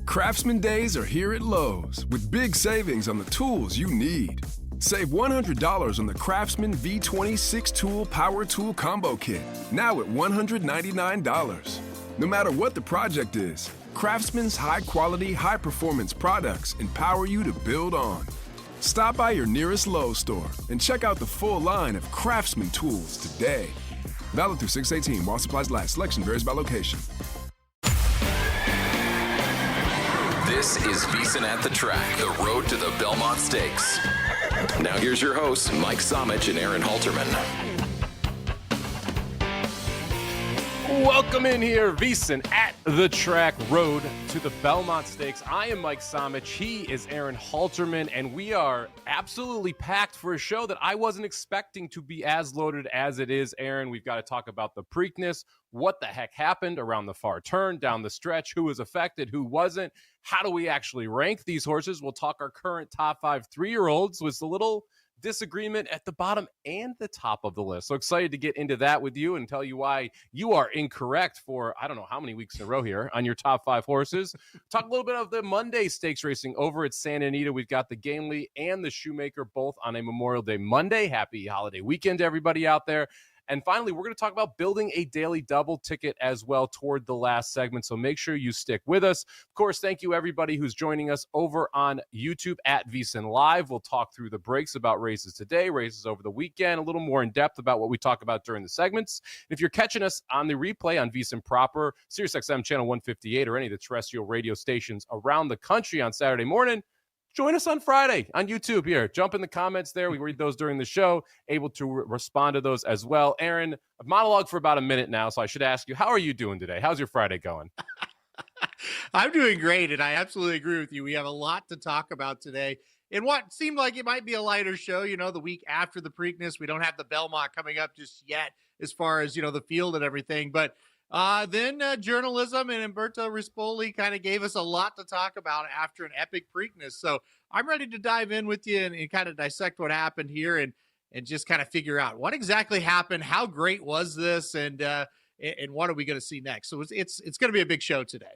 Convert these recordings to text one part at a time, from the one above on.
Craftsman Days are here at Lowe's with big savings on the tools you need. Save $100 on the Craftsman V20 6-tool power tool combo kit, now at $199. No matter what the project is, Craftsman's high-quality, high-performance products empower you to build on. Stop by your nearest Lowe's store and check out the full line of Craftsman tools today. Valid through 6/18 while supplies last. Selection varies by location. This is VSiN At The Track, the road to the Belmont Stakes. Now here's your hosts, Mike Somich and Aaron Halterman. Welcome in here, VSiN At The Track, road to the Belmont Stakes. I am Mike Somich, he is Aaron Halterman, and we are absolutely packed for a show that I wasn't expecting to be as loaded as it is, Aaron. We've got to talk about the Preakness, what the heck happened around the far turn, down the stretch, who was affected, who wasn't, how do we actually rank these horses? We'll talk our current top 5 3-year-olds with a little disagreement at the bottom and the top of the list. So excited to get into that with you and tell you why you are incorrect for, I don't know how many weeks in a row here on your top 5 horses. Talk a little bit of the Monday stakes racing over at Santa Anita. We've got the Gamely and the Shoemaker both on a Memorial Day Monday. Happy holiday weekend to everybody out there. And finally, we're going to talk about building a daily double ticket as well toward the last segment. So make sure you stick with us. Of course, thank you everybody who's joining us over on YouTube at VSiN Live. We'll talk through the breaks about races today, races over the weekend, a little more in depth about what we talk about during the segments. If you're catching us on the replay on VSiN proper, SiriusXM channel 158, or any of the terrestrial radio stations around the country on Saturday morning, join us on Friday on YouTube here. Jump in the comments there. We read those during the show, able to respond to those as well. Aaron, I've monologued for about a minute now, so I should ask you, how are you doing today? How's your Friday going? I'm doing great, and I absolutely agree with you. We have a lot to talk about today. In what seemed like it might be a lighter show, the week after the Preakness, we don't have the Belmont coming up just yet as far as, the field and everything. But then journalism and Umberto Rispoli kind of gave us a lot to talk about after an epic Preakness. So I'm ready to dive in with you and kind of dissect what happened here and just kind of figure out what exactly happened, how great was this, and what are we going to see next. So it's going to be a big show today.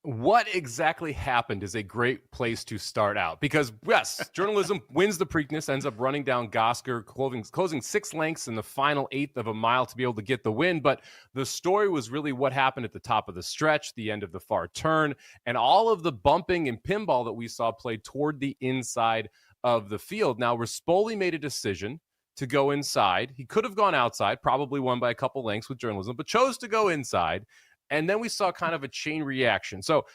What exactly happened is a great place to start out because, yes, journalism wins the Preakness, ends up running down Gosker, closing 6 lengths in the final 1/8 of a mile to be able to get the win. But the story was really what happened at the top of the stretch, the end of the far turn, and all of the bumping and pinball that we saw played toward the inside of the field. Now, Rispoli made a decision to go inside. He could have gone outside, probably won by a couple lengths with journalism, but chose to go inside. And then we saw kind of a chain reaction. So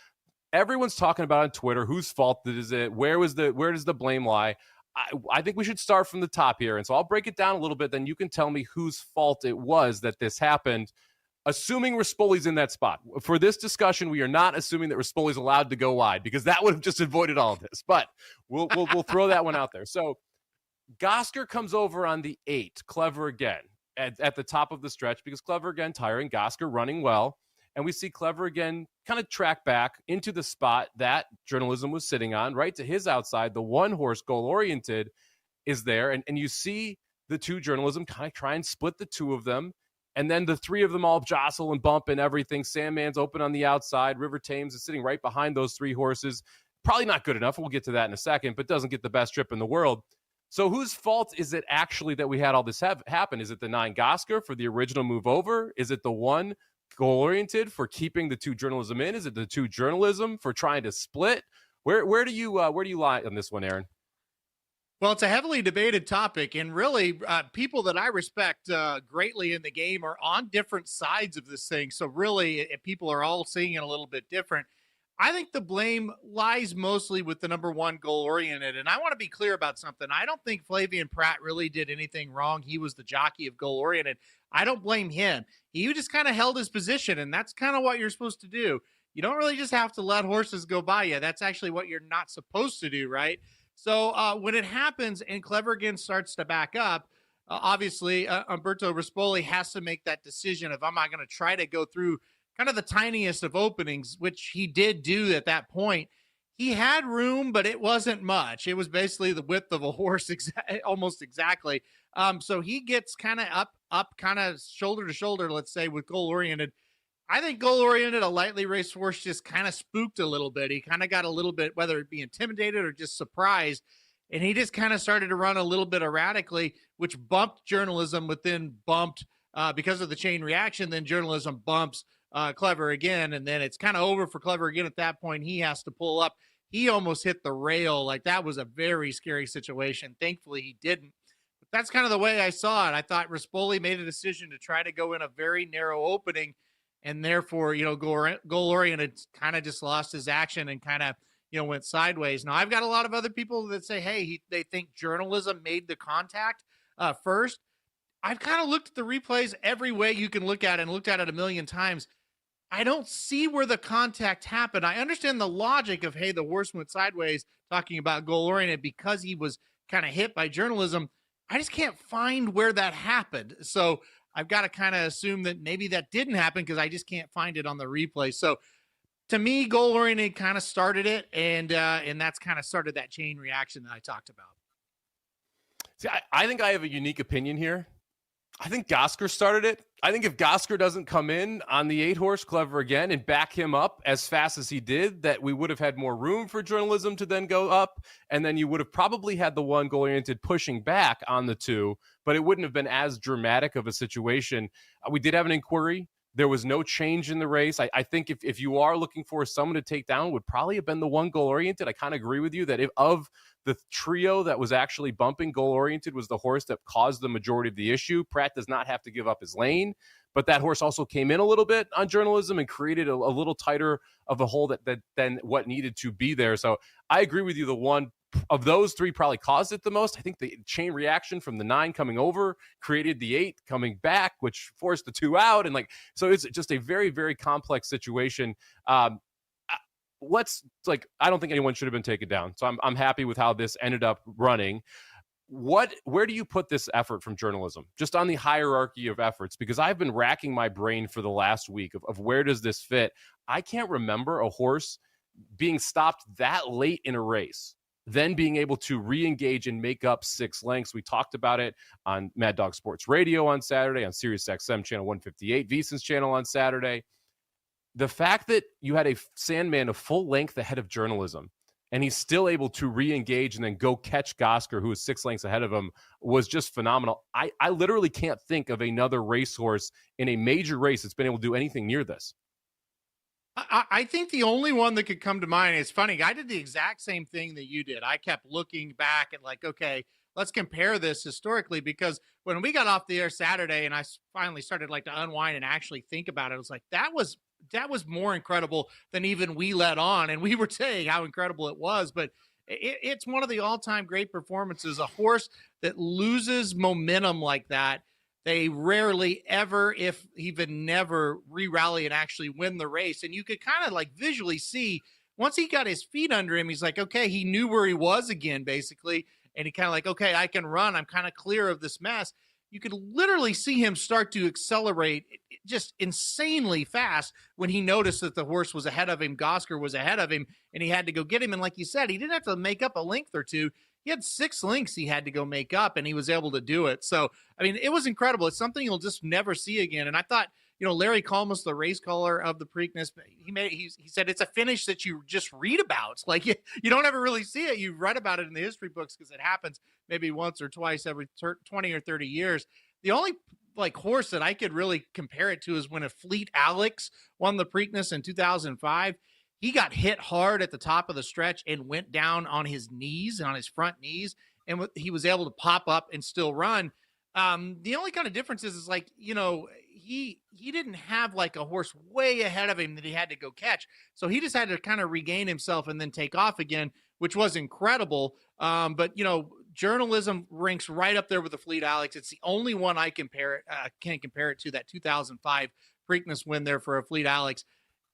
everyone's talking about on Twitter, whose fault is it? Where does the blame lie? I think we should start from the top here. And so I'll break it down a little bit. Then you can tell me whose fault it was that this happened, assuming Rispoli's in that spot. For this discussion, we are not assuming that Rispoli's allowed to go wide because that would have just avoided all of this. But we'll throw that one out there. So Gosker comes over on the 8, Clever again, at the top of the stretch because Clever again tiring, Gosker running well. And we see Clever again kind of track back into the spot that journalism was sitting on, right to his outside. The one horse, Goal Oriented, is there. And you see the two journalism kind of try and split the two of them. And then the 3 of them all jostle and bump and everything. Sandman's open on the outside. River Thames is sitting right behind those 3 horses. Probably not good enough. We'll get to that in a second, but doesn't get the best trip in the world. So whose fault is it actually that we had all this happen? Is it the 9 Gosker for the original move over? Is it the 1 Goal Oriented for keeping the 2 journalism in? Is it the 2 journalism for trying to split? Where do you lie on this one, Aaron? Well, it's a heavily debated topic, and really people that I respect greatly in the game are on different sides of this thing. So really, people are all seeing it a little bit different. I think the blame lies mostly with the number 1 Goal Oriented. And I want to be clear about something. I don't think Flavien Prat really did anything wrong. He was the jockey of Goal Oriented. I don't blame him. He just kind of held his position, and that's kind of what you're supposed to do. You don't really just have to let horses go by you. That's actually what you're not supposed to do, right? So when it happens and Clever again starts to back up, obviously Umberto Rispoli has to make that decision of, am I going to try to go through kind of the tiniest of openings, which he did do at that point. He had room, but it wasn't much. It was basically the width of a horse, almost exactly. So he gets kind of up, kind of shoulder to shoulder, let's say, with Goal Oriented. I think goal-oriented, a lightly raced horse, just kind of spooked a little bit. He kind of got a little bit, whether it be intimidated or just surprised, and he just kind of started to run a little bit erratically, which bumped Journalism, within bumped because of the chain reaction. Then Journalism bumps Clever again, and then it's kind of over for Clever again. At that point, he has to pull up. He almost hit the rail. Like, that was a very scary situation. Thankfully, he didn't. But that's kind of the way I saw it. I thought Rispoli made a decision to try to go in a very narrow opening, and therefore, goal-oriented kind of just lost his action and kind of, went sideways. Now, I've got a lot of other people that say, hey, they think Journalism made the contact first. I've kind of looked at the replays every way you can look at it and looked at it a million times. I don't see where the contact happened. I understand the logic of, hey, the horse went sideways, talking about goal-oriented because he was kind of hit by Journalism. I just can't find where that happened. So I've got to kind of assume that maybe that didn't happen because I just can't find it on the replay. So to me, goal-oriented kind of started it, and that's kind of started that chain reaction that I talked about. See, I think I have a unique opinion here. I think Gosker started it. I think if Gosker doesn't come in on the 8-horse Clever again and back him up as fast as he did, that we would have had more room for Journalism to then go up, and then you would have probably had the one goal-oriented pushing back on the 2, but it wouldn't have been as dramatic of a situation. We did have an inquiry. There was no change in the race. I think if you are looking for someone to take down, would probably have been the one goal-oriented. I kind of agree with you that if of the trio that was actually bumping, goal-oriented was the horse that caused the majority of the issue. Pratt does not have to give up his lane, but that horse also came in a little bit on Journalism and created a little tighter of a hole than what needed to be there. So I agree with you. The one of those 3 probably caused it the most. I think the chain reaction from the 9 coming over created the 8 coming back, which forced the 2 out. And so it's just a very, very complex situation. I don't think anyone should have been taken down. So I'm happy with how this ended up running. Where do you put this effort from Journalism, just on the hierarchy of efforts? Because I've been racking my brain for the last week of where does this fit? I can't remember a horse being stopped that late in a race, then being able to re-engage and make up 6 lengths. We talked about it on Mad Dog Sports Radio on Saturday, on SiriusXM channel 158, VSiN's channel on Saturday. The fact that you had a Sandman a full length ahead of Journalism, and he's still able to re-engage and then go catch Gosker, who is 6 lengths ahead of him, was just phenomenal. I literally can't think of another racehorse in a major race that's been able to do anything near this. I think the only one that could come to mind, it's funny, I did the exact same thing that you did. I kept looking back at okay, let's compare this historically, because when we got off the air Saturday and I finally started to unwind and actually think about it, I was like, that was more incredible than even we let on. And we were saying how incredible it was, but it's one of the all-time great performances. A horse that loses momentum like that, they rarely ever, if even never, re-rally and actually win the race. And you could kind of visually see, once he got his feet under him, he's like, okay, he knew where he was again, basically. And he kind of okay, I can run. I'm kind of clear of this mess. You could literally see him start to accelerate just insanely fast when he noticed that the horse was ahead of him. Gosker was ahead of him, and he had to go get him. And like you said, he didn't have to make up a length or 2. He had 6 lengths he had to go make up, and he was able to do it. So, it was incredible. It's something you'll just never see again. And I thought, Larry Kalmus, the race caller of the Preakness, he said it's a finish that you just read about. You don't ever really see it. You read about it in the history books because it happens maybe once or twice every 20 or 30 years. The only horse that I could really compare it to is when a Fleet Alex won the Preakness in 2005. He got hit hard at the top of the stretch and went down on his knees, on his front knees, and he was able to pop up and still run. The only kind of difference is he didn't have a horse way ahead of him that he had to go catch. So he just had to kind of regain himself and then take off again, which was incredible. But Journalism ranks right up there with the Fleet Alex. It's the only one I can compare it to, that 2005 Preakness win there for a Fleet Alex.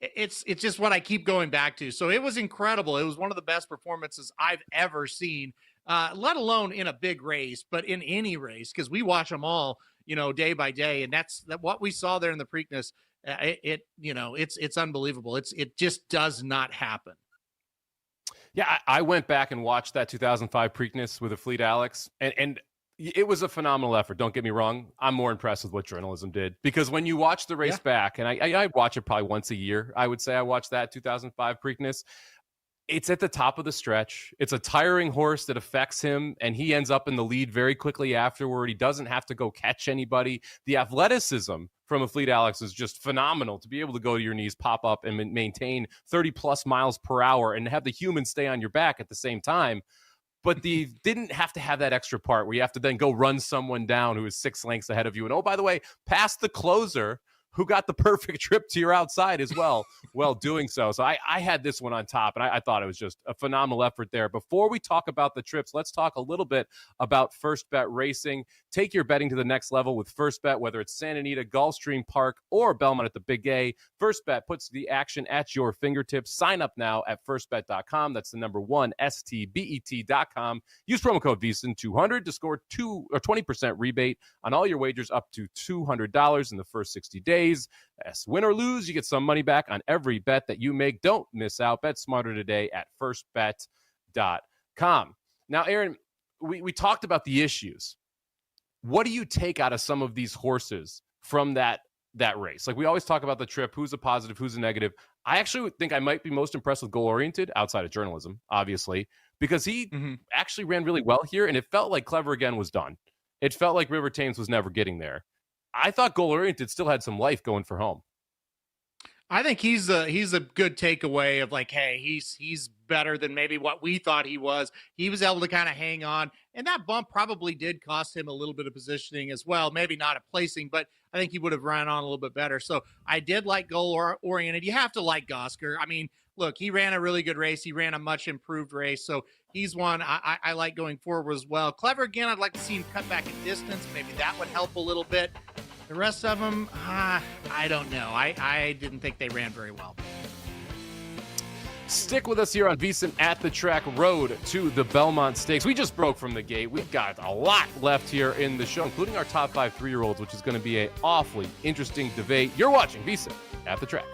It's just what I keep going back to. So it was incredible. It was one of the best performances I've ever seen, let alone in a big race, but in any race, because we watch them all, day by day. And that's what we saw there in the Preakness. It's unbelievable. It just does not happen. Yeah, I went back and watched that 2005 Preakness with a Fleet Alex, and It was a phenomenal effort. Don't get me wrong. I'm more impressed with what journalism did, because when you watch the race back, and I watch it probably once a year, I would say I watched that 2005 Preakness. It's at the top of the stretch. It's a tiring horse that affects him, and he ends up in the lead very quickly afterward. He doesn't have to go catch anybody. The athleticism from a Fleet Alex is just phenomenal, to be able to go to your knees, pop up, and maintain 30 plus miles per hour and have the human stay on your back at the same time. But they didn't have to have that extra part where you have to then go run someone down who is 6 lengths ahead of you. And oh, by the way, pass the closer, who got the perfect trip to your outside as well, while doing so. So I had this one on top, and I thought it was just a phenomenal effort there. Before we talk about the trips, let's talk a little bit about First Bet Racing. Take your betting to the next level with First Bet, whether it's Santa Anita, Gulfstream Park, or Belmont at the Big A. First Bet puts the action at your fingertips. Sign up now at firstbet.com. That's the number 1, STBET.com. Use promo code VSiN200 to score 20% rebate on all your wagers up to $200 in the first 60 days. As win or lose, you get some money back on every bet that you make. Don't miss out. Bet smarter today at firstbet.com. Now, Aaron, we talked about the issues. What do you take out of some of these horses from that race? Like, we always talk about the trip, who's a positive, who's a negative. I actually think I might be most impressed with Goal Oriented, outside of journalism, obviously, because he actually ran really well here, and it felt like Clever Again was done. It felt like River Thames was never getting there. I thought Goal Oriented still had some life going for home. I think he's a good takeaway of like, hey, he's better than maybe what we thought he was. He was able to kind of hang on, and that bump probably did cost him a little bit of positioning as well. Maybe not a placing, but I think he would have run on a little bit better. So I did like Goal Oriented. You have to like Gosker. I mean, look, he ran a really good race. He ran a much improved race. So he's one I like going forward as well. Clever Again, I'd like to see him cut back in distance. Maybe that would help a little bit. The rest of them, I don't know. I didn't think they ran very well. Stick with us here on VSiN At The Track, road to the Belmont Stakes. We just broke from the gate. We've got a lot left here in the show, including our top 5 3-year-olds, which is going to be an awfully interesting debate. You're watching VSiN At The Track.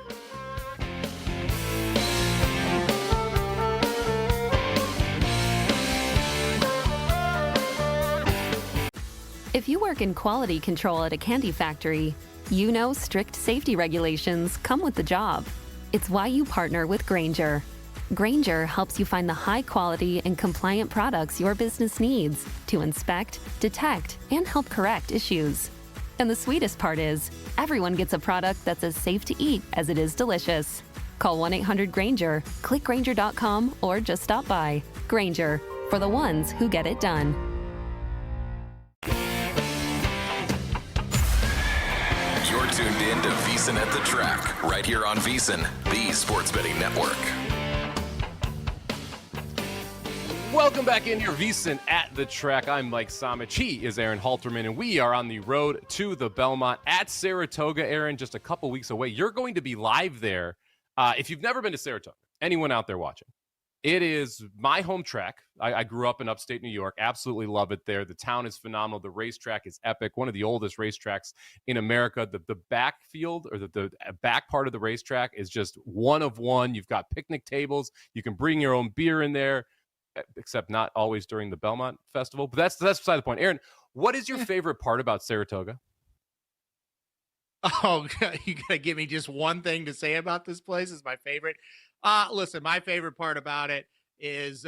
If you work in quality control at a candy factory, you know strict safety regulations come with the job. It's why you partner with Grainger. Grainger helps you find the high quality and compliant products your business needs to inspect, detect, and help correct issues. And the sweetest part is, everyone gets a product that's as safe to eat as it is delicious. Call 1-800-GRAINGER, click Grainger.com, or just stop by. Grainger, for the ones who get it done. You're tuned in to VSiN At The Track, right here on VSiN, the Sports Betting Network. Welcome back in your VSiN At The Track. I'm Mike Somich. He is Aaron Halterman, and we are on the road to the Belmont at Saratoga. Aaron, just a couple weeks away. You're going to be live there. If you've never been to Saratoga, anyone out there watching, it is my home track. I grew up in upstate New York. Absolutely love it there. The town is phenomenal. The racetrack is epic. One of the oldest racetracks in America. The backfield, or the back part of the racetrack, is just one of one. You've got picnic tables. You can bring your own beer in there, except not always during the Belmont Festival. But that's beside the point. Aaron, what is your favorite part about Saratoga? Oh, you gotta give me just one thing to say about this place is my favorite. Listen, my favorite part about it is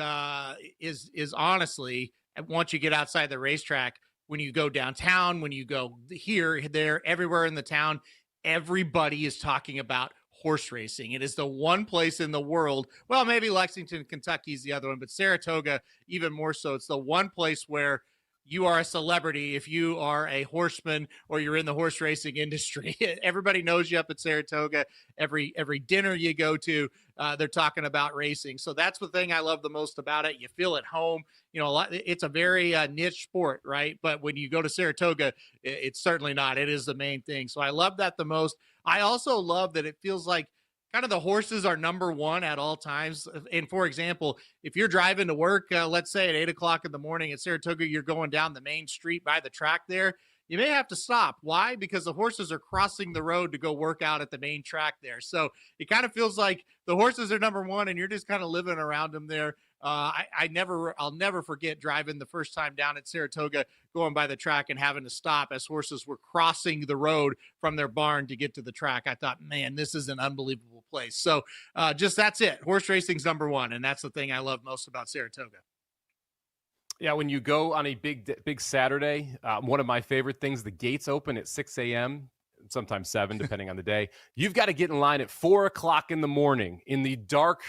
honestly, once you get outside the racetrack, when you go downtown, when you go here, there, everywhere in the town, everybody is talking about horse racing. It is the one place in the world. Well, maybe Lexington, Kentucky is the other one, but Saratoga even more so. It's the one place where you are a celebrity if you are a horseman or you're in the horse racing industry. Everybody knows you up at Saratoga. Every dinner you go to, they're talking about racing. So that's the thing I love the most about it. You feel at home. You know, it's a very niche sport, right? But when you go to Saratoga, it's certainly not. It is the main thing. So I love that the most. I also love that it feels like kind of the horses are number one at all times. And for example, if you're driving to work, let's say at 8 o'clock in the morning at Saratoga, you're going down the main street by the track there. you may have to stop. Why? Because the horses are crossing the road to go work out at the main track there. So it kind of feels like the horses are number one and you're just kind of living around them there. I'll never forget driving the first time down at Saratoga, going by the track and having to stop as horses were crossing the road from their barn to get to the track. I thought, man, this is an unbelievable place. So just that's it. Horse racing's number one. And that's the thing I love most about Saratoga. Yeah, when you go on a big Saturday, one of my favorite things, the gates open at 6 a.m., sometimes 7, depending on the day. You've got to get in line at 4 o'clock in the morning, in the dark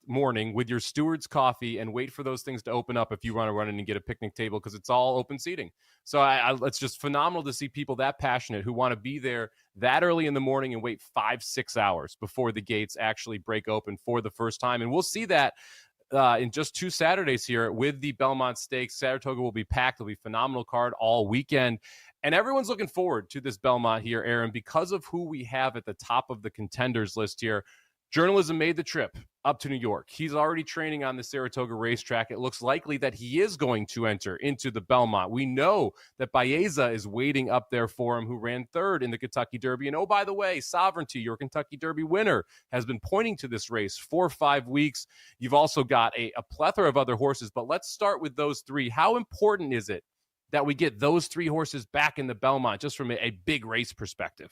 morning with your steward's coffee and wait for those things to open up if you want to run in and get a picnic table because it's all open seating. So it's just phenomenal to see people that passionate who want to be there that early in the morning and wait 5-6 hours before the gates actually break open for the first time. And we'll see that in just 2 Saturdays here with the Belmont Stakes. Saratoga will be packed. It'll be a phenomenal card all weekend. And everyone's looking forward to this Belmont here, Aaron, because of who we have at the top of the contenders list here. Journalism made the trip up to New York. He's already training on the Saratoga racetrack. It looks likely that he is going to enter into the Belmont. We know that Baeza is waiting up there for him, who ran third in the Kentucky Derby. And oh, by the way, Sovereignty, your Kentucky Derby winner, has been pointing to this race for 5 weeks. You've also got a plethora of other horses, but let's start with those three. How important is it that we get those three horses back in the Belmont just from a big race perspective?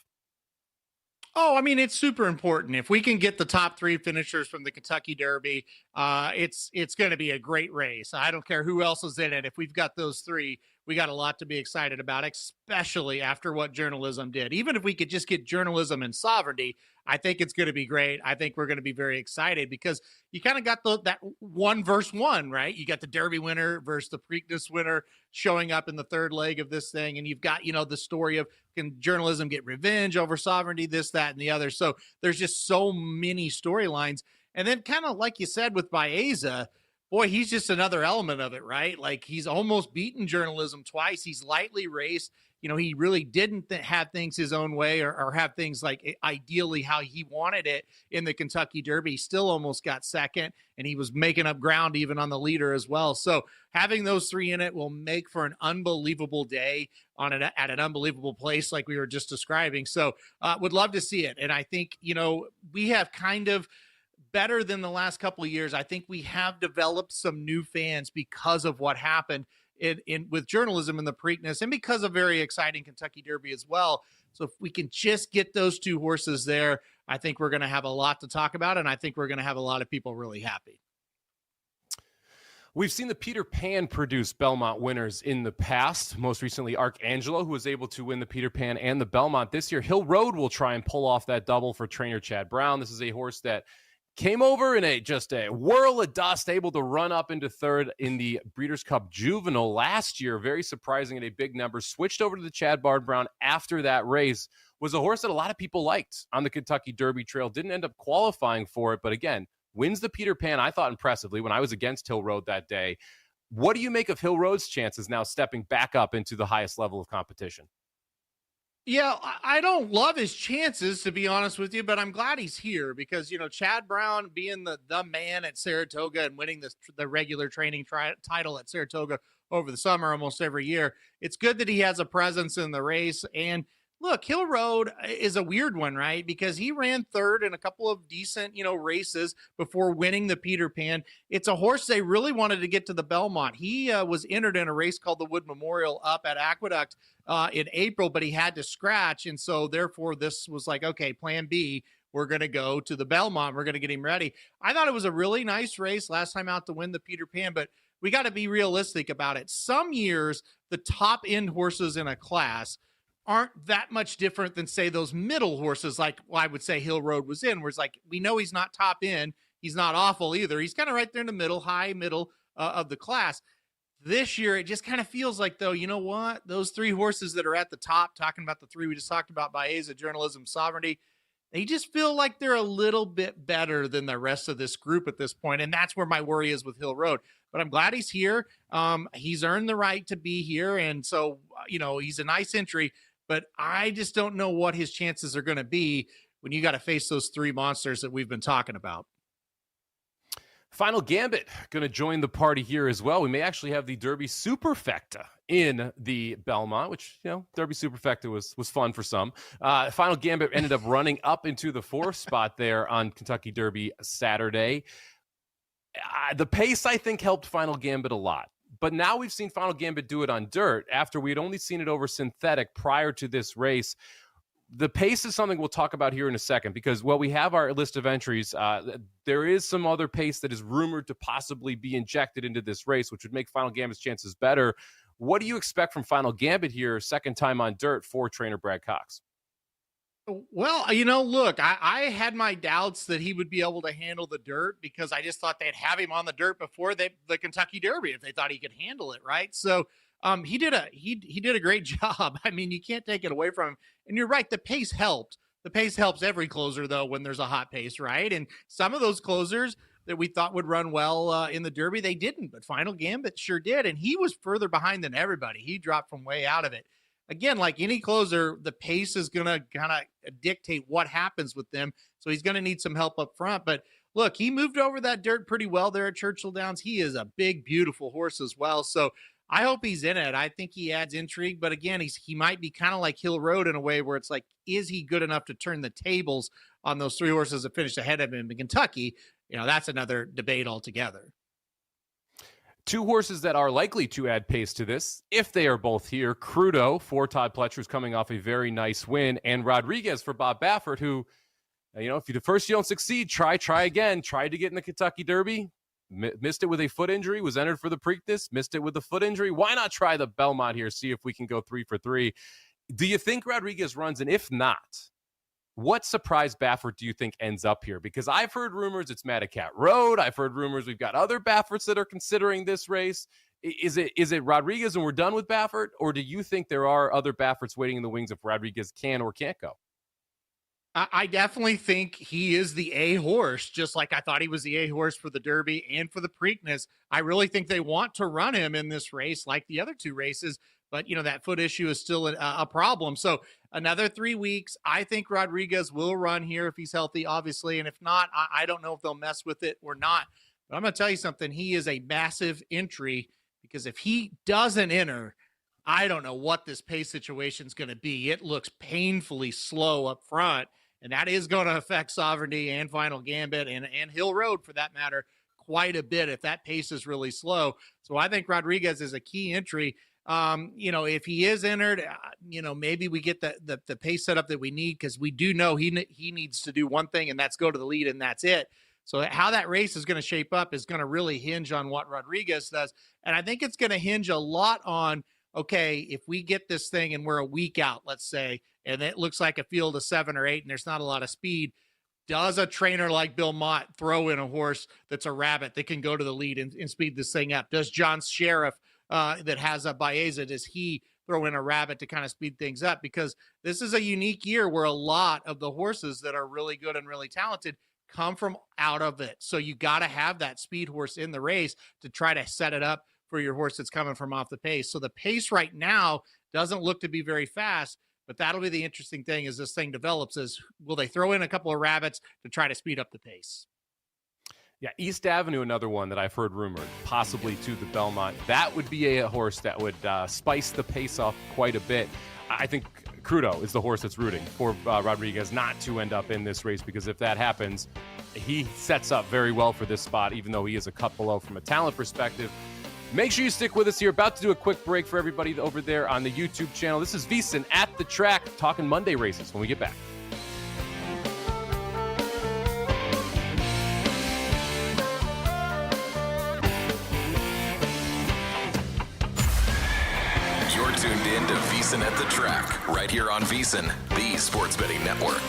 Oh, I mean, it's super important. If we can get the top 3 finishers from the Kentucky Derby, it's going to be a great race. I don't care who else is in it. If we've got those 3, we got a lot to be excited about, especially after what journalism did. Even if we could just get journalism and Sovereignty, I think it's going to be great. I think we're going to be very excited because you kind of got that 1 versus 1, right? You got the Derby winner versus the Preakness winner showing up in the third leg of this thing. And you've got, the story of, can journalism get revenge over Sovereignty, this, that, and the other. So there's just so many storylines. And then kind of like you said with Baeza, boy, he's just another element of it, right? Like he's almost beaten journalism twice. He's lightly raced. He really didn't have things his own way or have things like ideally how he wanted it in the Kentucky Derby. He still almost got second, and he was making up ground even on the leader as well. So having those 3 in it will make for an unbelievable day at an unbelievable place like we were just describing. So would love to see it. And I think, we have kind of better than the last couple of years. I think we have developed some new fans because of what happened with journalism in the Preakness and because of very exciting Kentucky Derby as well. So if we can just get those 2 horses there, I think we're going to have a lot to talk about. And I think we're going to have a lot of people really happy. We've seen the Peter Pan produce Belmont winners in the past. Most recently, Arcangelo, who was able to win the Peter Pan and the Belmont this year. Hill Road will try and pull off that double for trainer Chad Brown. This is a horse that came over in just a whirl of dust, able to run up into third in the Breeders' Cup Juvenile last year. Very surprising at a big number. Switched over to the Chad Brown after that race. Was a horse that a lot of people liked on the Kentucky Derby trail. Didn't end up qualifying for it, but again, wins the Peter Pan, I thought, impressively when I was against Hill Road that day. What do you make of Hill Road's chances now stepping back up into the highest level of competition? Yeah, I don't love his chances, to be honest with you, but I'm glad he's here because, Chad Brown being the man at Saratoga and winning the regular training title at Saratoga over the summer almost every year, it's good that he has a presence in the race. And look, Hill Road is a weird one, right? Because he ran third in a couple of decent, races before winning the Peter Pan. It's a horse they really wanted to get to the Belmont. He was entered in a race called the Wood Memorial up at Aqueduct in April, but he had to scratch. And so therefore this was like, okay, plan B, we're going to go to the Belmont. We're going to get him ready. I thought it was a really nice race last time out to win the Peter Pan, but we got to be realistic about it. Some years, the top end horses in a class aren't that much different than, say, those middle horses, like I would say Hill Road was in, where it's like, we know he's not top end. He's not awful either. He's kind of right there in the middle, high middle of the class. This year, it just kind of feels like, though, you know what? Those 3 horses that are at the top, talking about the 3 we just talked about, Baeza, Journalism, Sovereignty, they just feel like they're a little bit better than the rest of this group at this point. And that's where my worry is with Hill Road. But I'm glad he's here. He's earned the right to be here. And so, he's a nice entry. But I just don't know what his chances are going to be when you got to face those 3 monsters that we've been talking about. Final Gambit going to join the party here as well. We may actually have the Derby superfecta in the Belmont, which, Derby Superfecta was fun for some. Final Gambit ended up running up into the 4th spot there on Kentucky Derby Saturday. The pace, I think, helped Final Gambit a lot. But now we've seen Final Gambit do it on dirt after we had only seen it over synthetic prior to this race. The pace is something we'll talk about here in a second because, we have our list of entries. There is some other pace that is rumored to possibly be injected into this race, which would make Final Gambit's chances better. What do you expect from Final Gambit here, second time on dirt for trainer Brad Cox? Well, look, I had my doubts that he would be able to handle the dirt because I just thought they'd have him on the dirt before the Kentucky Derby if they thought he could handle it, right? So he did a great job. I mean, you can't take it away from him. And you're right, the pace helped. The pace helps every closer, though, when there's a hot pace, right? And some of those closers that we thought would run well in the Derby, they didn't, but Final Gambit sure did. And he was further behind than everybody. He dropped from way out of it. Again, like any closer, the pace is going to kind of dictate what happens with them. So he's going to need some help up front. But look, he moved over that dirt pretty well there at Churchill Downs. He is a big, beautiful horse as well. So I hope he's in it. I think he adds intrigue. But again, he might be kind of like Hill Road in a way where it's like, is he good enough to turn the tables on those 3 horses that finished ahead of him in Kentucky? That's another debate altogether. 2 horses that are likely to add pace to this, if they are both here, Crudo for Todd Pletcher, who's coming off a very nice win, and Rodriguez for Bob Baffert, who, if you don't succeed, try again. Tried to get in the Kentucky Derby, missed it with a foot injury, was entered for the Preakness, missed it with a foot injury. Why not try the Belmont here, see if we can go 3 for 3? Do you think Rodriguez runs? And if not, what surprise Baffert do you think ends up here? Because I've heard rumors it's Madacat Road. I've heard rumors we've got other Bafferts that are considering this race. Is it Rodriguez and we're done with Baffert? Or do you think there are other Bafferts waiting in the wings if Rodriguez can or can't go? I definitely think he is the A horse, just like I thought he was the A horse for the Derby and for the Preakness. I really think they want to run him in this race like the other 2 races. But, that foot issue is still a problem. So another 3 weeks, I think Rodriguez will run here if he's healthy, obviously. And if not, I don't know if they'll mess with it or not. But I'm going to tell you something. He is a massive entry because if he doesn't enter, I don't know what this pace situation is going to be. It looks painfully slow up front. And that is going to affect Sovereignty and Final Gambit and Hill Road, for that matter, quite a bit if that pace is really slow. So I think Rodriguez is a key entry. If he is entered, maybe we get the pace setup that we need because we do know he needs to do one thing, and that's go to the lead, and that's it. So how that race is going to shape up is going to really hinge on what Rodriguez does. And I think it's going to hinge a lot on, okay, if we get this thing and we're a week out, let's say, and it looks like a field of 7 or 8 and there's not a lot of speed, does a trainer like Bill Mott throw in a horse that's a rabbit that can go to the lead and speed this thing up? Does John Sheriff that has a Baeza, does he throw in a rabbit to kind of speed things up? Because this is a unique year where a lot of the horses that are really good and really talented come from out of it. So you got to have that speed horse in the race to try to set it up for your horse that's coming from off the pace. So the pace right now doesn't look to be very fast, but that'll be the interesting thing as this thing develops is, will they throw in a couple of rabbits to try to speed up the pace? Yeah, East Avenue, another one that I've heard rumored, possibly to the Belmont. That would be a horse that would spice the pace off quite a bit. I think Crudo is the horse that's rooting for Rodriguez not to end up in this race, because if that happens, he sets up very well for this spot, even though he is a cut below from a talent perspective. Make sure you stick with us here. About to do a quick break for everybody over there on the YouTube channel. This is VSiN at the Track, talking Monday races when we get back. You're tuned in to VSiN at the Track, right here on VSiN, the sports betting network.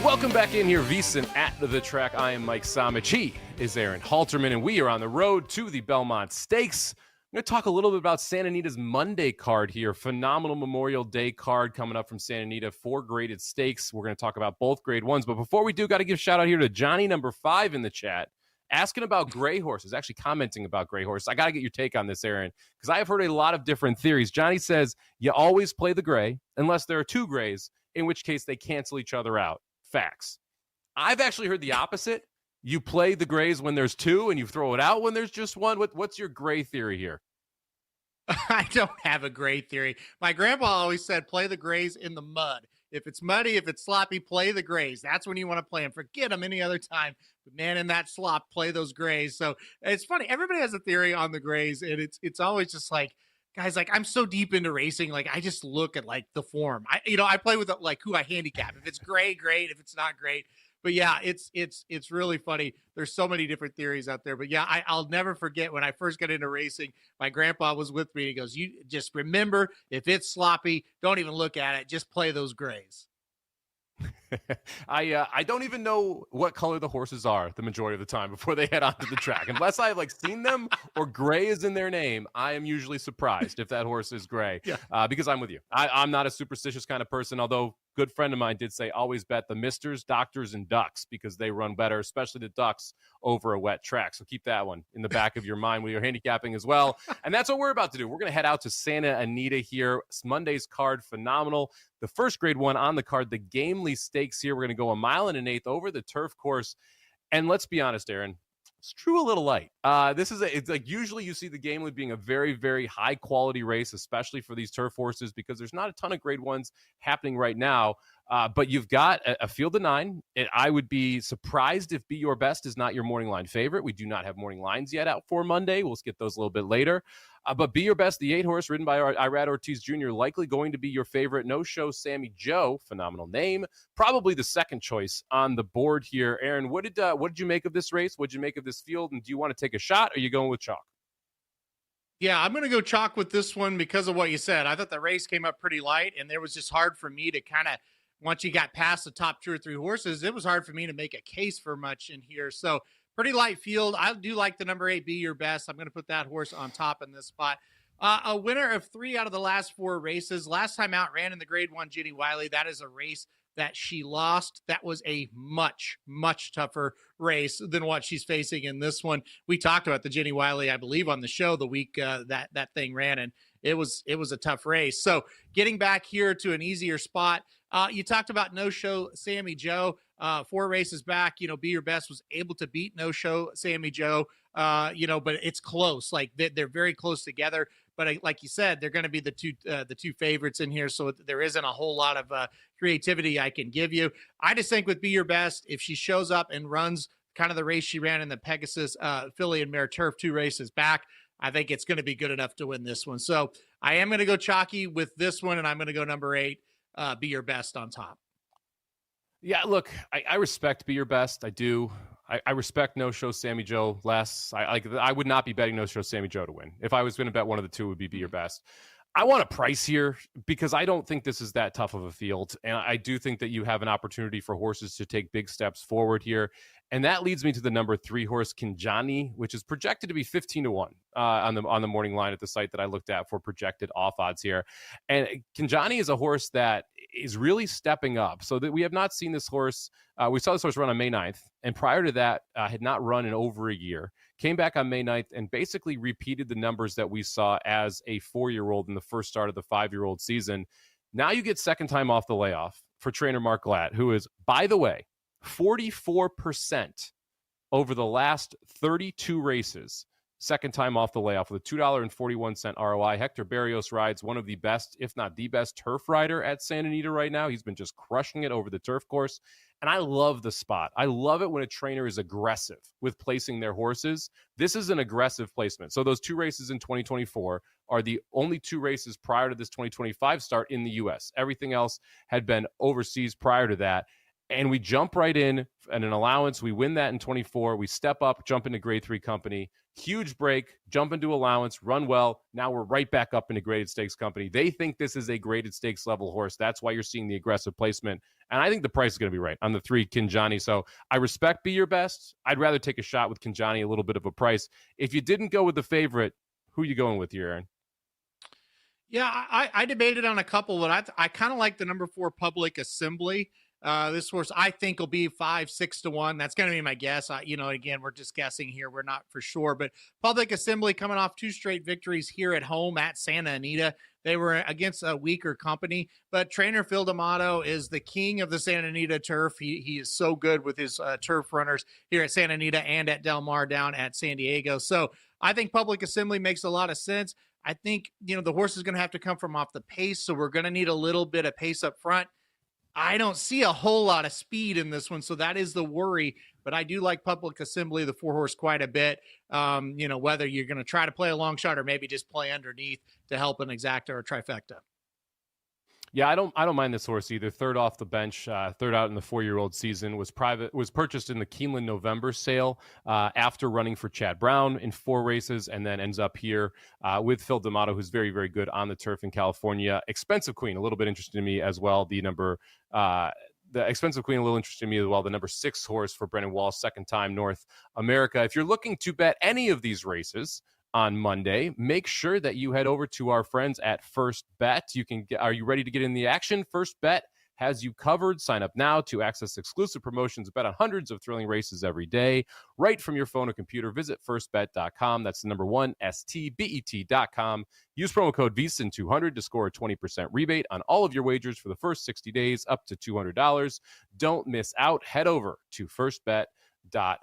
Welcome back in here, VSiN at the Track. I am Mike Somich. He is Aaron Halterman, and we are on the road to the Belmont Stakes. I'm going to talk a little bit about Santa Anita's Monday card here. Phenomenal Memorial Day card coming up from Santa Anita. 4 graded stakes. We're going to talk about both grade ones. But before we do, got to give a shout out here to Johnny number 5 in the chat, asking about gray horses, actually commenting about gray horses. I got to get your take on this, Aaron, because I have heard a lot of different theories. Johnny says you always play the gray unless there are 2 grays, in which case they cancel each other out. Facts. I've actually heard the opposite. you play the grays when there's two and you throw it out when there's just one? What's your gray theory here? I don't have a gray theory. My grandpa always said, play the grays in the mud. If it's muddy, if it's sloppy, play the grays. That's when you want to play them. Forget them any other time. But man, in that slop, play those grays. So it's funny. Everybody has a theory on the grays, and it's always just like, guys, like I'm so deep into racing, like I just look at like the form. I play with like who I handicap. If it's gray, great. If it's not great. But yeah, it's really funny. There's so many different theories out there. But yeah, I'll never forget when I first got into racing, my grandpa was with me. He goes, you just remember, if it's sloppy, don't even look at it. Just play those grays. I don't even know what color the horses are the majority of the time before they head onto the track. Unless I've like seen them or gray is in their name, I am usually surprised if that horse is gray. Yeah. Because I'm with you. I'm not a superstitious kind of person, although good friend of mine did say always bet the misters, doctors, and ducks because they run better, especially the ducks over a wet track. So keep that one in the back of your mind when you're handicapping as well. And that's what we're about to do. We're going to head out to Santa Anita here. Monday's card, phenomenal. The first grade one on the card, the Gamely Stakes here. We're going to go 1.1 1/8 over the turf course. And let's be honest, Aaron, it's true a little light. It's like usually you see the Gamely being a very, very high quality race, especially for these turf horses, because there's not a ton of grade ones happening right now. But you've got a field of 9. I would be surprised if Be Your Best is not your morning line favorite. We do not have morning lines yet out for Monday. We'll get those a little bit later. But Be Your Best, the 8 horse ridden by Irad Ortiz Jr., likely going to be your favorite. No Show Sammy Joe, phenomenal name. Probably the second choice on the board here. Aaron, what did you make of this race? What did you make of this field? And do you want to take a shot, or are you going with chalk? Yeah, I'm going to go chalk with this one because of what you said. I thought the race came up pretty light, and it was just hard for me to kind of, once you got past the top 2 or 3 horses, it was hard for me to make a case for much in here. So pretty light field. I do like the number 8, Be Your Best. I'm going to put that horse on top in this spot. A winner of 3 out of the last 4 races. Last time out ran in the grade 1, Jenny Wiley. That is a race that she lost. That was a much, much tougher race than what she's facing in this one. We talked about the Jenny Wiley, I believe, on the show the week that thing ran, and it was a tough race. So getting back here to an easier spot. You talked about No Show Sammy Joe. 4 races back, Be Your Best was able to beat No Show Sammy Joe, but it's close. Like they're very close together. But like you said, they're going to be the two favorites in here. So there isn't a whole lot of creativity I can give you. I just think with Be Your Best, if she shows up and runs kind of the race she ran in the Pegasus Philly and Mare Turf 2 races back, I think it's going to be good enough to win this one. So I am going to go chalky with this one, and I'm going to go number 8, Be Your Best on top. Yeah, look, I respect Be Your Best. I do. I respect No Show Sammy Joe less. I would not be betting No Show Sammy Joe to win. If I was going to bet one of the two, it would Be Your Best. I want a price here because I don't think this is that tough of a field. And I do think that you have an opportunity for horses to take big steps forward here. And that leads me to the number 3 horse, Kinjani, which is projected to be 15-1 on the morning line at the site that I looked at for projected off odds here. And Kinjani is a horse that is really stepping up. So that we have not seen this horse. We saw this horse run on May 9th, and prior to that, had not run in over a year. Came back on May 9th and basically repeated the numbers that we saw as a 4-year-old in the first start of the 5-year-old season. Now you get second time off the layoff for trainer Mark Glatt, who is, by the way, 44% over the last 32 races, second time off the layoff with a $2.41 ROI. Hector Berrios rides one of the best, if not the best, turf rider at Santa Anita right now. He's been just crushing it over the turf course. And I love the spot. I love it when a trainer is aggressive with placing their horses. This is an aggressive placement. So those 2 races in 2024 are the only 2 races prior to this 2025 start in the U.S. Everything else had been overseas prior to that. And we jump right in at an allowance. We win that in 24. We step up, jump into grade 3 company. Huge break, jump into allowance, run well. Now we're right back up into graded stakes company. They think this is a graded stakes level horse. That's why you're seeing the aggressive placement. And I think the price is going to be right on the 3 Kinjani. So I respect Be Your Best. I'd rather take a shot with Kinjani, a little bit of a price. If you didn't go with the favorite, who are you going with here, Aaron? Yeah, I debated on a couple, but I kind of like the number 4 Public Assembly. This horse, I think, will be 5-6-1. That's going to be my guess. Again, we're just guessing here. We're not for sure. But Public Assembly coming off 2 straight victories here at home at Santa Anita. they were against a weaker company. But trainer Phil D'Amato is the king of the Santa Anita turf. He is so good with his turf runners here at Santa Anita and at Del Mar down at San Diego. So I think Public Assembly makes a lot of sense. I think, the horse is going to have to come from off the pace, so we're going to need a little bit of pace up front. I don't see a whole lot of speed in this one, so that is the worry. But I do like Public Assembly, the 4-horse, quite a bit. Whether you're going to try to play a long shot or maybe just play underneath to help an exacta or trifecta. Yeah, I don't mind this horse either. Third off the bench, third out in the 4-year-old season, was purchased in the Keeneland November sale after running for Chad Brown in 4 races, and then ends up here with Phil D'Amato, who's very, very good on the turf in California. Expensive Queen, a little bit interested in me as well. The Expensive Queen, a little interested in me as well. The number 6 horse for Brendan Walsh, second time North America. If you're looking to bet any of these races on Monday, make sure that you head over to our friends at First Bet. Are you ready to get in the action? First Bet has you covered. Sign up now to access exclusive promotions, bet on hundreds of thrilling races every day, right from your phone or computer. Visit firstbet.com. That's the number 1, STBET.com. Use promo code VSiN200 to score a 20% rebate on all of your wagers for the first 60 days, up to $200. Don't miss out. Head over to firstbet.com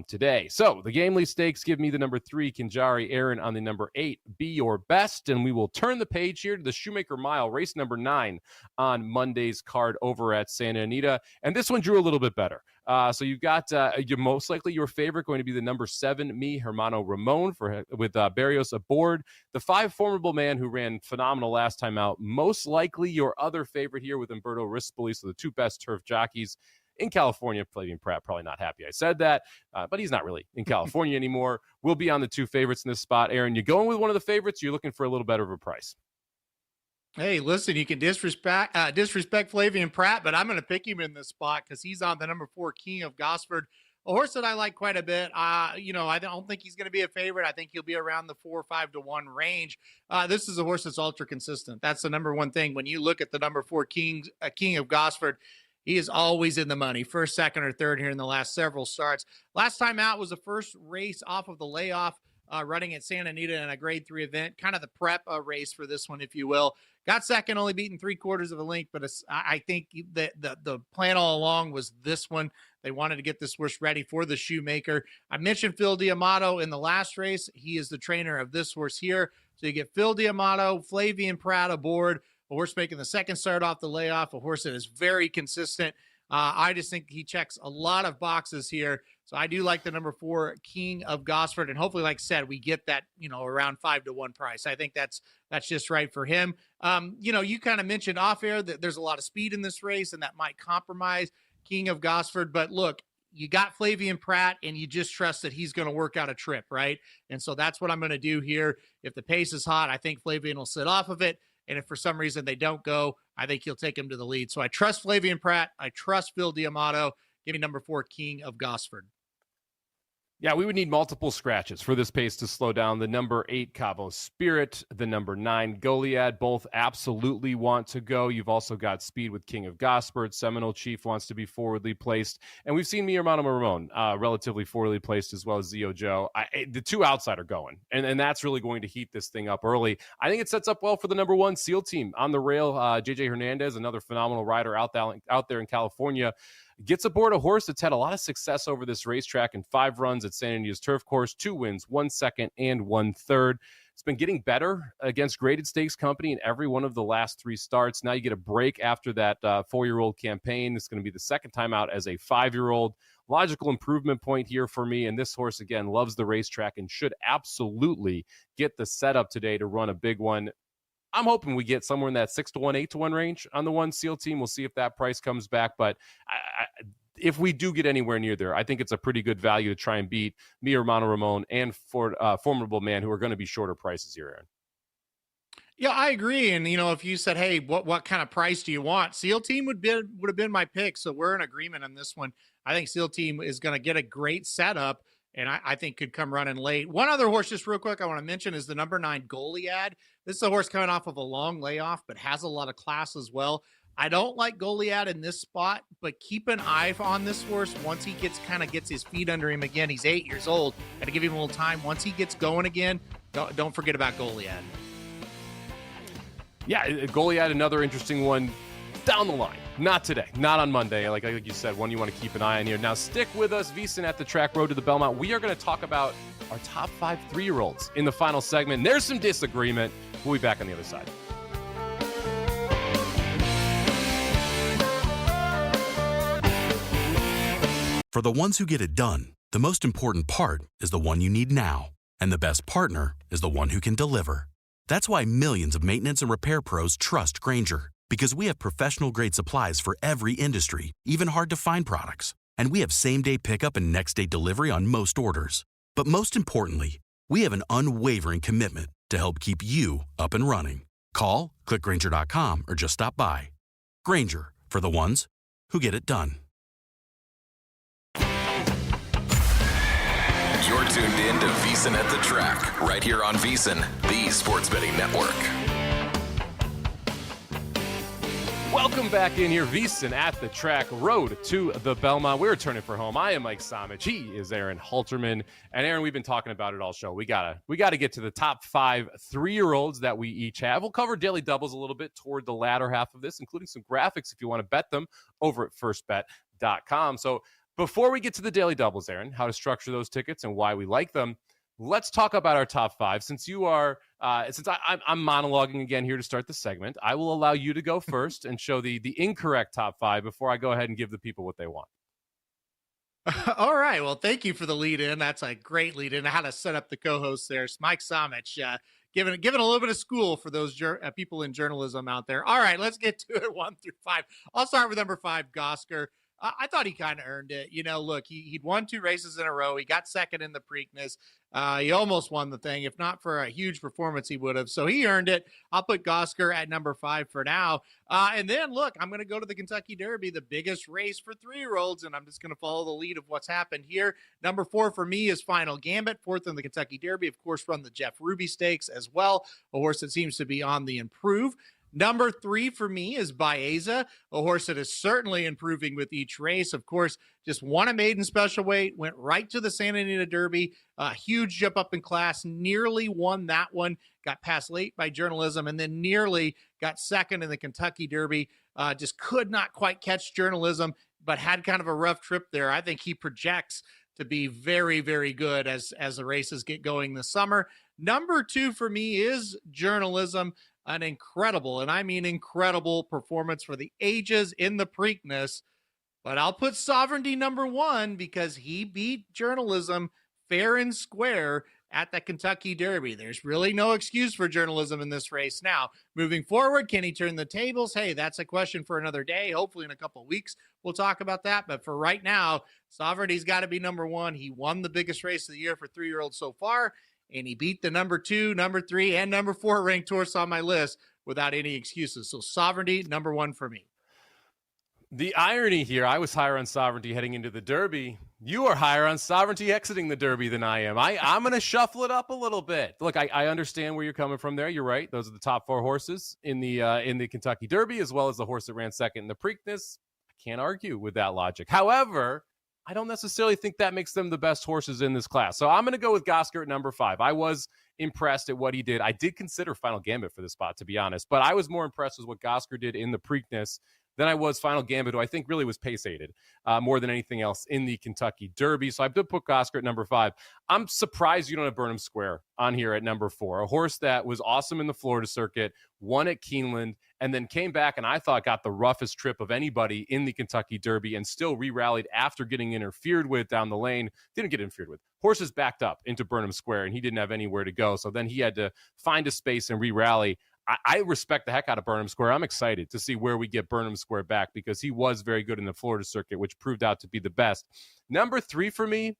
today. So the Gamely Stakes give me the number 3, Kinjari Aaron on the number 8, Be Your Best, and we will turn the page here to the Shoemaker Mile, race number 9 on Monday's card over at Santa Anita, and this one drew a little bit better. So you've got most likely your favorite going to be the number 7, Mi Hermano Ramon, with Barrios aboard. The 5 Formidable Man, who ran phenomenal last time out. Most likely your other favorite here with Umberto Rispoli, so the 2 best turf jockeys in California. Flavian Pratt probably not happy I said that, but he's not really in California anymore. We'll be on the 2 favorites in this spot. Aaron, you going with one of the favorites? You're looking for a little better of a price. Hey, listen, you can disrespect Flavian Pratt, but I'm going to pick him in this spot because he's on the number 4, King of Gosford, a horse that I like quite a bit. I don't think he's going to be a favorite. I think he'll be around the 4 or 5 to 1 range. This is a horse that's ultra consistent. That's the number one thing. When you look at the number 4 King of Gosford, he is always in the money, first, second, or third here in the last several starts. Last time out was the first race off of the layoff, running at Santa Anita in a grade 3 event, kind of the prep race for this one, if you will. Got second, only beaten 3/4 of a length, but I think that the plan all along was this one. They wanted to get this horse ready for the Shoemaker. I mentioned Phil D'Amato in the last race. He is the trainer of this horse here. So you get Phil D'Amato, Flavian Pratt aboard, a horse making the second start off the layoff, a horse that is very consistent. I just think he checks a lot of boxes here. So I do like the number 4, King of Gosford. And hopefully, like I said, we get that, around 5 to 1 price. I think that's just right for him. You kind of mentioned off air that there's a lot of speed in this race and that might compromise King of Gosford. But look, you got Flavian Pratt and you just trust that he's going to work out a trip, right? And so that's what I'm going to do here. If the pace is hot, I think Flavian will sit off of it. And if for some reason they don't go, I think he'll take him to the lead. So I trust Flavian Pratt. I trust Phil D'Amato. Give me number 4, King of Gosford. Yeah, we would need multiple scratches for this pace to slow down. The number 8, Cabo Spirit, the number 9, Goliad, both absolutely want to go. You've also got speed with King of Gosford. Seminole Chief wants to be forwardly placed. And we've seen Mi Hermano Ramon relatively forwardly placed, as well as Zio Joe. The 2 outside are going, and that's really going to heat this thing up early. I think it sets up well for the number 1 SEAL team on the rail. JJ Hernandez, another phenomenal rider out there in California, gets aboard a horse that's had a lot of success over this racetrack in 5 runs at Santa Anita's turf course, 2 wins, 1 second, and 1 third. It's been getting better against graded stakes company in every one of the last 3 starts. Now you get a break after that 4-year-old campaign. It's going to be the second time out as a 5-year-old. Logical improvement point here for me. And this horse, again, loves the racetrack and should absolutely get the setup today to run a big one. I'm hoping we get somewhere in that 6 to 1, 8 to 1 range on the 1 SEAL team. We'll see if that price comes back. But if we do get anywhere near there, I think it's a pretty good value to try and beat Mi Hermano Ramon and Formidable Man, who are going to be shorter prices here, Aaron. Yeah, I agree. And, if you said, hey, what kind of price do you want? SEAL team would have been my pick. So we're in agreement on this one. I think SEAL team is going to get a great setup, and I think could come running late. One other horse, just real quick, I want to mention is the number 9, Goliad. This is a horse coming off of a long layoff, but has a lot of class as well. I don't like Goliad in this spot, but keep an eye on this horse once he gets his feet under him again. He's 8 years old. Got to give him a little time. Once he gets going again, don't forget about Goliad. Yeah, Goliad, another interesting one down the line. Not today, not on Monday. Like you said, one you want to keep an eye on here. Now stick with us, VSiN at the Track, Road to the Belmont. We are going to talk about our top 5 3-year-olds in the final segment. There's some disagreement. We'll be back on the other side. For the ones who get it done, the most important part is the one you need now. And the best partner is the one who can deliver. That's why millions of maintenance and repair pros trust Grainger, because we have professional-grade supplies for every industry, even hard-to-find products. And we have same-day pickup and next-day delivery on most orders. But most importantly, we have an unwavering commitment to help keep you up and running. Call, click Grainger.com, or just stop by. Grainger, for the ones who get it done. You're tuned in to VSiN at the Track, right here on VSiN, the sports betting network. Welcome back in here, VSiN at the Track, Road to the Belmont. We're returning for home. I am Mike Somich. He is Aaron Halterman. And Aaron, we've been talking about it all show. We gotta get to the top 5 3-year-olds that we each have. We'll cover daily doubles a little bit toward the latter half of this, including some graphics if you want to bet them over at firstbet.com. So before we get to the daily doubles, Aaron, how to structure those tickets and why we like them, let's talk about our top 5. Since you are, I'm monologuing again here to start the segment, I will allow you to go first and show the incorrect top 5 before I go ahead and give the people what they want. All right. Well, thank you for the lead in. That's a great lead in. How to set up the co-host there. It's Mike Somich, giving a little bit of school for those people in journalism out there. All right, let's get to it 1 through 5. I'll start with number 5, Gosker. I thought he kind of earned it. You know, look, he'd won 2 races in a row. He got second in the Preakness. He almost won the thing. If not for a huge performance, he would have. So he earned it. I'll put Gosker at number 5 for now. And then, look, I'm going to go to the Kentucky Derby, the biggest race for 3-year-olds, and I'm just going to follow the lead of what's happened here. Number 4 for me is Final Gambit, 4th in the Kentucky Derby. Of course, run the Jeff Ruby Stakes as well, a horse that seems to be on the improve. Number 3 for me is Baeza, a horse that is certainly improving with each race. Of course, just won a maiden special weight, went right to the Santa Anita Derby, a huge jump up in class, nearly won that one, got passed late by journalism, and then nearly got second in the Kentucky Derby. Just could not quite catch journalism, but had kind of a rough trip there. I think he projects to be very, very good as the races get going this summer. Number 2 for me is journalism. An incredible, and I mean incredible, performance for the ages in the Preakness. But I'll put Sovereignty number 1 because he beat journalism fair and square at the Kentucky Derby. There's really no excuse for journalism in this race. Now, moving forward, can he turn the tables? Hey, that's a question for another day. Hopefully in a couple of weeks, we'll talk about that. But for right now, Sovereignty's got to be number 1. He won the biggest race of the year for 3-year-olds so far. And he beat the number 2, number 3, and number 4 ranked horse on my list without any excuses. So Sovereignty, number 1 for me. The irony here, I was higher on Sovereignty heading into the Derby. You are higher on Sovereignty exiting the Derby than I am. I'm going to shuffle it up a little bit. Look, I understand where you're coming from there. You're right. Those are the top 4 horses in the Kentucky Derby, as well as the horse that ran second in the Preakness. I can't argue with that logic. However, I don't necessarily think that makes them the best horses in this class. So I'm going to go with Gosker at number 5. I was impressed at what he did. I did consider Final Gambit for this spot, to be honest, but I was more impressed with what Gosker did in the Preakness than I was Final Gambit, who I think really was pace-aided more than anything else in the Kentucky Derby. So I did put Gosker at number 5. I'm surprised you don't have Burnham Square on here at number 4, a horse that was awesome in the Florida circuit, won at Keeneland, and then came back and I thought got the roughest trip of anybody in the Kentucky Derby and still re-rallied after getting interfered with down the lane. Didn't get interfered with. Horses backed up into Burnham Square and he didn't have anywhere to go. So then he had to find a space and re-rally. I respect the heck out of Burnham Square. I'm excited to see where we get Burnham Square back because he was very good in the Florida circuit, which proved out to be the best. Number 3 for me,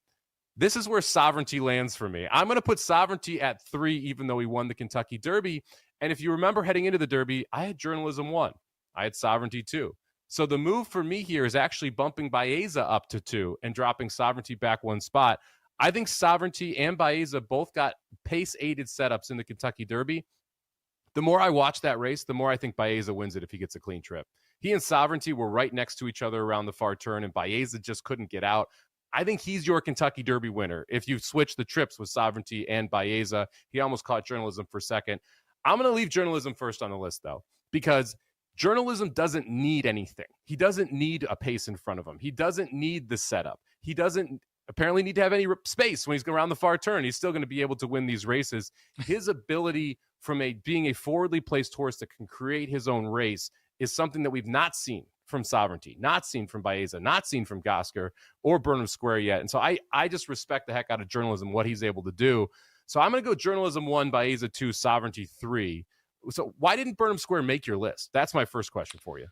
this is where Sovereignty lands for me. I'm going to put Sovereignty at 3, even though he won the Kentucky Derby. And if you remember heading into the Derby, I had Journalism 1. I had Sovereignty 2. So the move for me here is actually bumping Baeza up to 2 and dropping Sovereignty back 1 spot. I think Sovereignty and Baeza both got pace-aided setups in the Kentucky Derby. The more I watch that race, the more I think Baeza wins it if he gets a clean trip. He and Sovereignty were right next to each other around the far turn, and Baeza just couldn't get out. I think he's your Kentucky Derby winner if you switch the trips with Sovereignty and Baeza. He almost caught Journalism for second. I'm going to leave Journalism first on the list, though, because Journalism doesn't need anything. He doesn't need a pace in front of him. He doesn't need the setup. He doesn't apparently need to have any space when he's around the far turn. He's still going to be able to win these races. His ability from being a forwardly placed horse that can create his own race is something that we've not seen from Sovereignty, not seen from Baeza, not seen from Gosker or Burnham Square yet. And so I just respect the heck out of Journalism, what he's able to do. So I'm going to go Journalism 1, Baeza 2, Sovereignty 3. So why didn't Burnham Square make your list? That's my first question for you.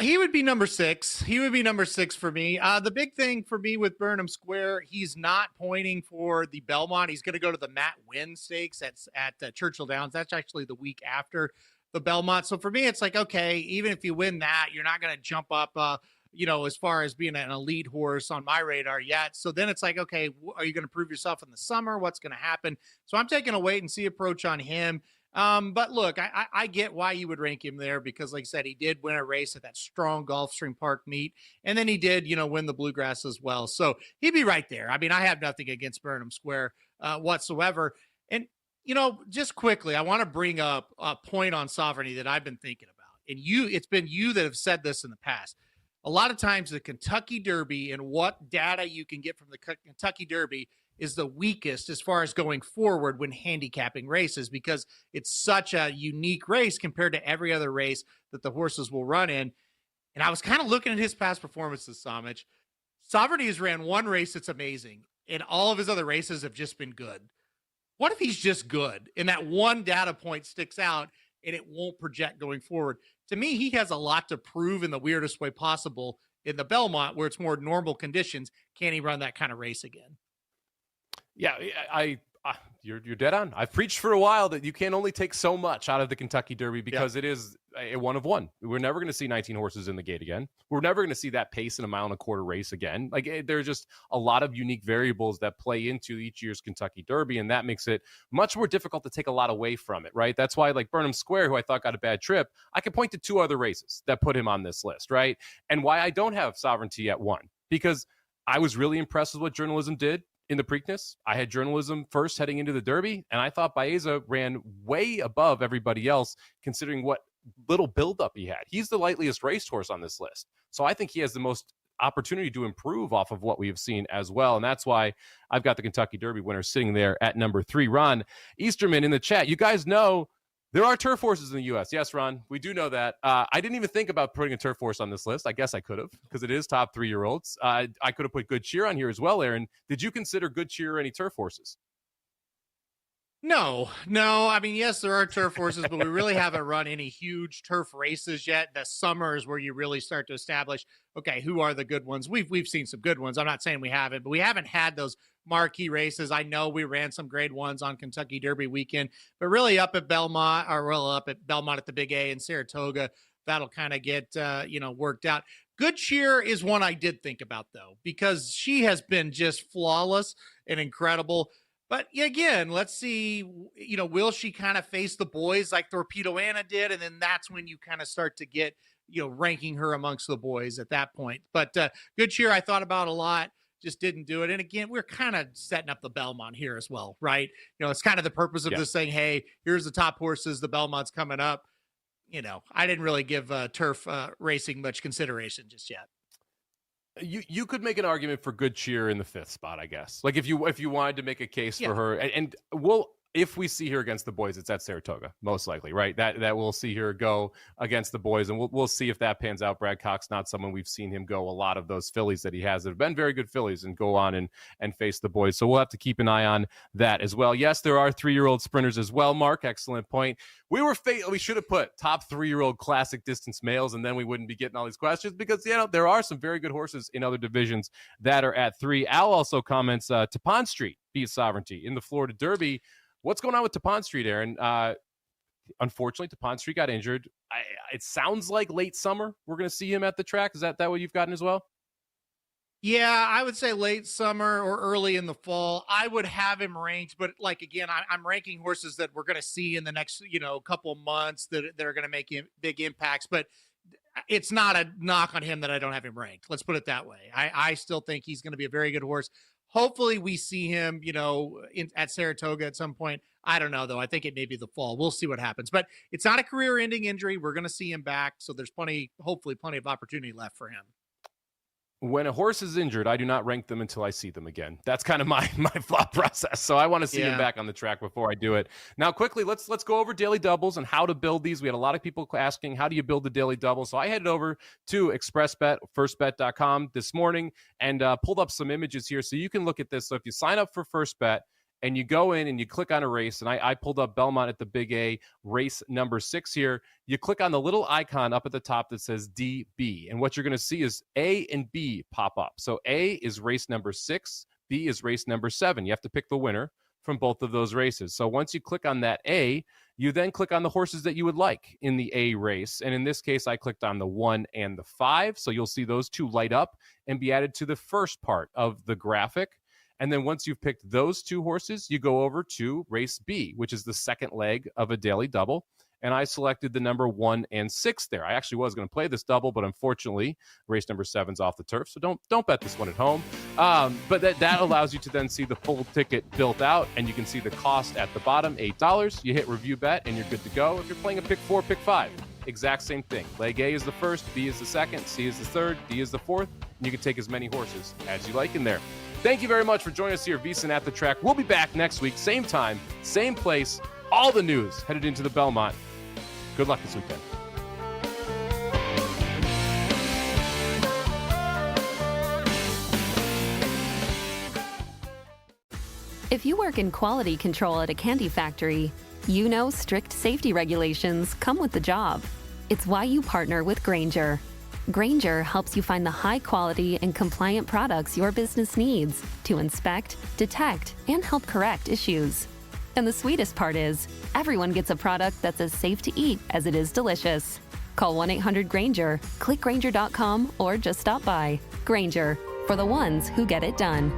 He would be number 6. He would be number 6 for me. The big thing for me with Burnham Square, he's not pointing for the Belmont. He's going to go to the Matt Wynn Stakes at Churchill Downs. That's actually the week after the Belmont. So for me, it's like, okay, even if you win that, you're not going to jump up, as far as being an elite horse on my radar yet. So then it's like, okay, are you going to prove yourself in the summer? What's going to happen? So I'm taking a wait and see approach on him. But look, I get why you would rank him there because, like I said, he did win a race at that strong Gulfstream Park meet, and then he did, win the Bluegrass as well. So he'd be right there. I mean, I have nothing against Burnham Square whatsoever. And, just quickly, I want to bring up a point on Sovereignty that I've been thinking about. And it's been you that have said this in the past. A lot of times the Kentucky Derby and what data you can get from the Kentucky Derby is the weakest as far as going forward when handicapping races because it's such a unique race compared to every other race that the horses will run in. And I was kind of looking at his past performances, Somich. Sovereignty has ran one race that's amazing, and all of his other races have just been good. What if he's just good and that one data point sticks out and it won't project going forward? To me, he has a lot to prove in the weirdest way possible in the Belmont where it's more normal conditions. Can he run that kind of race again? Yeah, you're dead on. I've preached for a while that you can only take so much out of the Kentucky Derby because it is a one of one. We're never going to see 19 horses in the gate again. We're never going to see that pace in a 1.25 mile race again. Like there's just a lot of unique variables that play into each year's Kentucky Derby, and that makes it much more difficult to take a lot away from it, right? That's why like Burnham Square, who I thought got a bad trip, I could point to 2 other races that put him on this list, right? And why I don't have Sovereignty at 1, because I was really impressed with what Journalism did in the Preakness. I had Journalism first heading into the Derby, and I thought Baeza ran way above everybody else, considering what little buildup he had. He's the lightliest racehorse on this list. So I think he has the most opportunity to improve off of what we have seen as well. And that's why I've got the Kentucky Derby winner sitting there at number 3. Ron Easterman in the chat. You guys know there are turf horses in the U.S. Yes, Ron, we do know that. I didn't even think about putting a turf horse on this list. I guess I could have because it is top 3-year-olds. I could have put Good Cheer on here as well, Aaron. Did you consider Good Cheer any turf horses? No. I mean, yes, there are turf horses, but we really haven't run any huge turf races yet. The summer is where you really start to establish, okay, who are the good ones? We've seen some good ones. I'm not saying we haven't, but we haven't had those marquee races. I know we ran some grade 1s on Kentucky Derby weekend, but really up at Belmont at the Big A in Saratoga, that'll kind of get, worked out. Good Cheer is one I did think about though, because she has been just flawless and incredible. But again, let's see, will she kind of face the boys like Torpedo Anna did? And then that's when you kind of start to get, ranking her amongst the boys at that point. But Good Cheer, I thought about a lot, just didn't do it. And again, we're kind of setting up the Belmont here as well, right? It's kind of the purpose of this saying, hey, here's the top horses, the Belmont's coming up. I didn't really give turf racing much consideration just yet. You could make an argument for Good Cheer in the 5th spot, I guess. Like if you wanted to make a case for her, and if we see her against the boys, it's at Saratoga, most likely, right? That we'll see her go against the boys, and we'll see if that pans out. Brad Cox, not someone we've seen him go a lot of those fillies that he has that have been very good fillies and go on and face the boys. So we'll have to keep an eye on that as well. Yes, there are 3-year-old sprinters as well, Mark. Excellent point. We should have put top 3-year-old classic distance males, and then we wouldn't be getting all these questions because, there are some very good horses in other divisions that are at 3. Al also comments, Tappan Street beat Sovereignty in the Florida Derby. What's going on with Tappan Street, Aaron? Unfortunately, Tappan Street got injured. It sounds like late summer we're going to see him at the track. Is that what you've gotten as well? Yeah, I would say late summer or early in the fall. I would have him ranked, but again, I'm ranking horses that we're going to see in the next, couple of months that are going to make big impacts. But it's not a knock on him that I don't have him ranked. Let's put it that way. I still think he's going to be a very good horse. Hopefully we see him, at Saratoga at some point. I don't know, though. I think it may be the fall. We'll see what happens. But it's not a career-ending injury. We're going to see him back, so there's hopefully plenty of opportunity left for him. When a horse is injured, I do not rank them until I see them again. That's kind of my thought process. So I want to see him back on the track before I do it. Now, quickly, let's go over daily doubles and how to build these. We had a lot of people asking, how do you build the daily double? So I headed over to ExpressBet, firstbet.com this morning, and pulled up some images here so you can look at this. So if you sign up for FirstBet, and you go in and you click on a race, and I pulled up Belmont at the Big A, race number 6 here. You click on the little icon up at the top that says DB, and what you're going to see is A and B pop up. So A is race number 6, B is race number 7. You have to pick the winner from both of those races. So once you click on that A, you then click on the horses that you would like in the A race. And in this case, I clicked on the 1 and the 5. So you'll see those two light up and be added to the first part of the graphic. And then once you've picked those two horses, you go over to race B, which is the second leg of a daily double. And I selected the number 1 and 6 there. I actually was going to play this double, but unfortunately, race number 7's off the turf. So don't bet this one at home. But that allows you to then see the full ticket built out, and you can see the cost at the bottom, $8. You hit review bet, and you're good to go. If you're playing a pick 4, pick 5, exact same thing. Leg A is the first, B is the second, C is the third, D is the fourth, and you can take as many horses as you like in there. Thank you very much for joining us here at VSiN At The Track. We'll be back next week, same time, same place, all the news headed into the Belmont. Good luck this weekend. If you work in quality control at a candy factory, you know strict safety regulations come with the job. It's why you partner with Grainger. Grainger helps you find the high-quality and compliant products your business needs to inspect, detect, and help correct issues. And the sweetest part is, everyone gets a product that's as safe to eat as it is delicious. Call 1-800-GRAINGER, click Grainger.com, or just stop by. Grainger, for the ones who get it done.